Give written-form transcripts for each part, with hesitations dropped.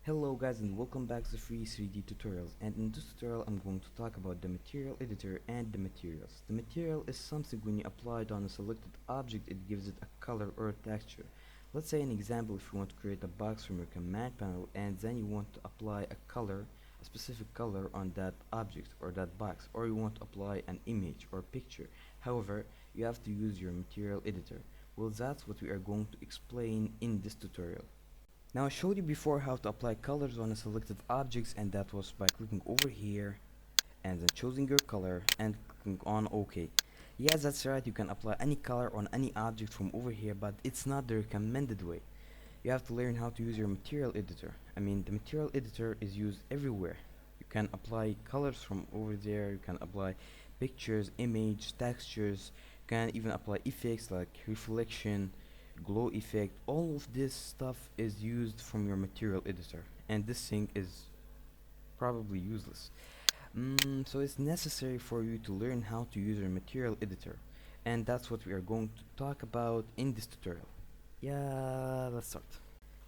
Hello guys and welcome back to free 3D tutorials, and in this tutorial I'm going to talk about the material editor and the materials. The material is something when you apply it on a selected object it gives it a color or a texture. Let's say an example, if you want to create a box from your command panel and then you want to apply a color, a specific color on that object or that box, or you want to apply an image or picture. However, you have to use your material editor. Well, that's what we are going to explain in this tutorial. Now I showed you before how to apply colors on a selected objects, and that was by clicking over here and then choosing your color and clicking on OK. Yes, that's right, you can apply any color on any object from over here, but it's not the recommended way. You have to learn how to use your material editor. The material editor is used everywhere. You can apply colors from over there, you can apply pictures, image, textures, you can even apply effects like reflection, glow effect. All of this stuff is used from your material editor, and this thing is probably useless. So it's necessary for you to learn how to use your material editor, and that's what we are going to talk about in this tutorial. Yeah, let's start.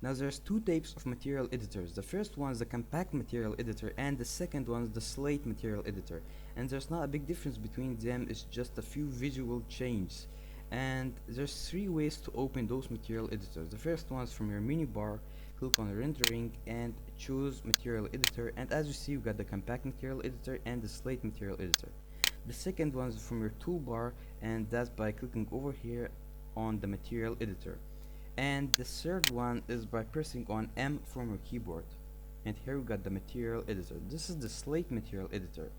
Now there's two types of material editors. The first one is the compact material editor, and the second one is the slate material editor. And there's not a big difference between them, it's just a few visual changes. And there's three ways to open those material editors. The first one is from your menu bar, click on rendering and choose material editor, and as you see you got the compact material editor and the slate material editor. The second one is from your toolbar, and that's by clicking over here on the material editor. And the third one is by pressing on M from your keyboard, and here we got the material editor. This is the slate material editor,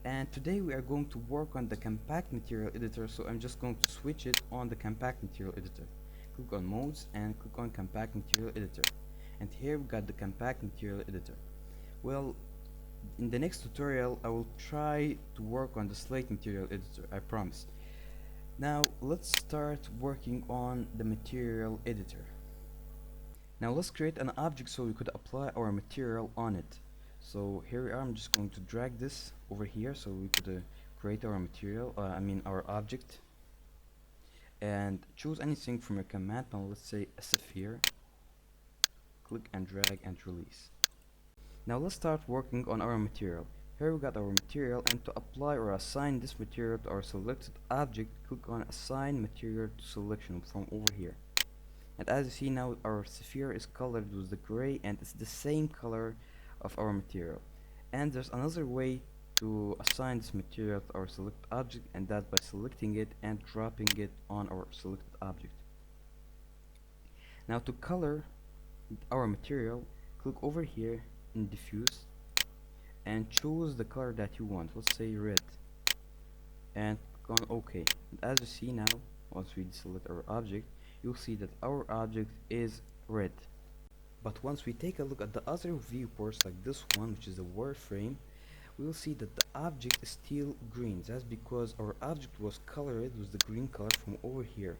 and today we are going to work on the compact material editor, so I'm just going to switch it on the compact material editor. Click on modes and click on compact material editor, and here we got the compact material editor. Well, in the next tutorial I will try to work on the slate material editor, I promise. Now let's start working on the material editor. Now let's create an object so we could apply our material on it. So here we are, I'm just going to drag this over here so we could create our material, our object, and choose anything from your command panel. Let's say a sphere, click and drag and release. Now let's start working on our material. Here we got our material, and to apply or assign this material to our selected object, click on assign material to selection from over here. And as you see now, our sphere is colored with the gray, and it's the same color of our material. And there's another way to assign this material to our selected object, and that's by selecting it and dropping it on our selected object. Now to color our material, click over here in diffuse and choose the color that you want. Let's say red, and click on OK. And as you see now, once we select our object, you'll see that our object is red. But once we take a look at the other viewports, like this one, which is the wireframe, we'll see that the object is still green. That's because our object was colored with the green color from over here,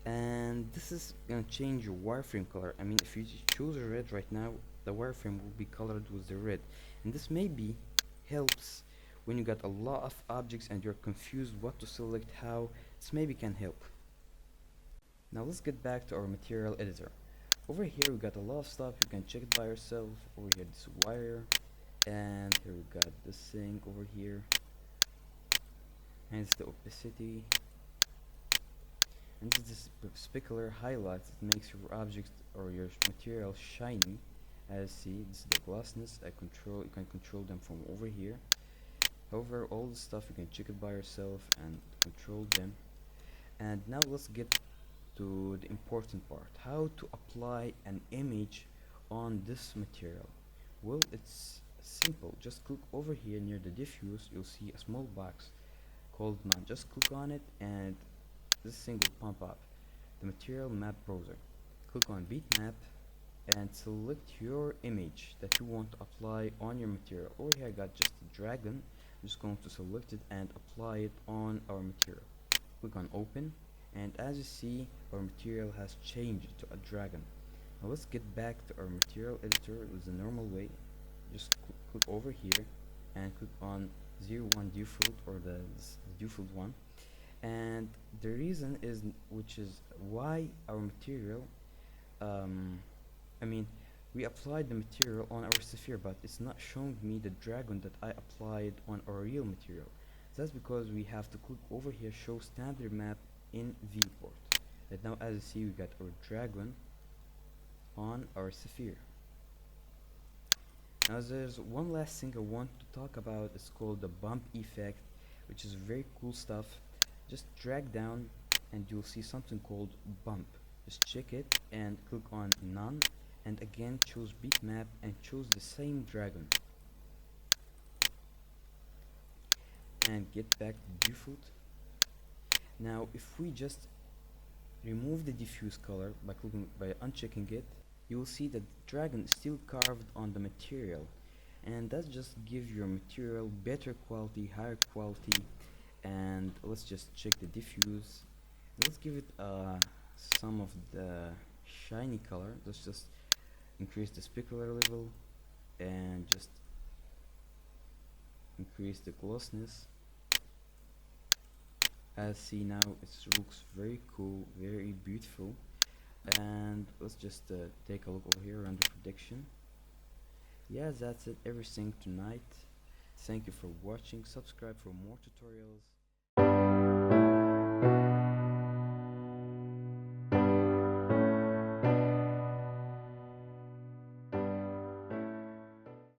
and this is gonna change your wireframe color. If you choose a red right now, the wireframe will be colored with the red, and this maybe helps when you got a lot of objects and you're confused what to select how. This maybe can help. Now let's get back to our material editor. Over here we got a lot of stuff, you can check it by yourself. Over here this wire, and here we got this thing over here, and it's the opacity, and this is the specular highlights. It makes your object or your material shiny. As see, this is the glossness. You can control them from over here. However, all the stuff you can check it by yourself and control them. And now let's get to the important part, how to apply an image on this material. Well, it's simple. Just click over here near the diffuse, you'll see a small box called none. Just click on it and this thing will pop up, the material map browser. Click on bitmap and select your image that you want to apply on your material. Over here I got just a dragon. I'm just going to select it and apply it on our material. Click on open, and as you see, our material has changed to a dragon. Now let's get back to our material editor with the normal way. Just click over here and click on 01 default, or the default one. And the reason is, which is why our material we applied the material on our sphere, but it's not showing me the dragon that I applied on our real material. That's because we have to click over here, show standard map in viewport. And now as you see, we got our dragon on our sphere. Now there's one last thing I want to talk about. It's called the bump effect, which is very cool stuff. Just drag down and you'll see something called bump. Just check it and click on none, and again choose bitmap and choose the same dragon and get back to default. Now if we just remove the diffuse color by unchecking it, you will see that the dragon is still carved on the material, and that just gives your material better quality, higher quality. And let's just check the diffuse. Let's give it some of the shiny color. Let's just increase the specular level and just increase the glossiness. As see now, it looks very cool, very beautiful. And let's just take a look over here under prediction. Yeah, that's it, everything tonight. Thank you for watching. Subscribe for more tutorials.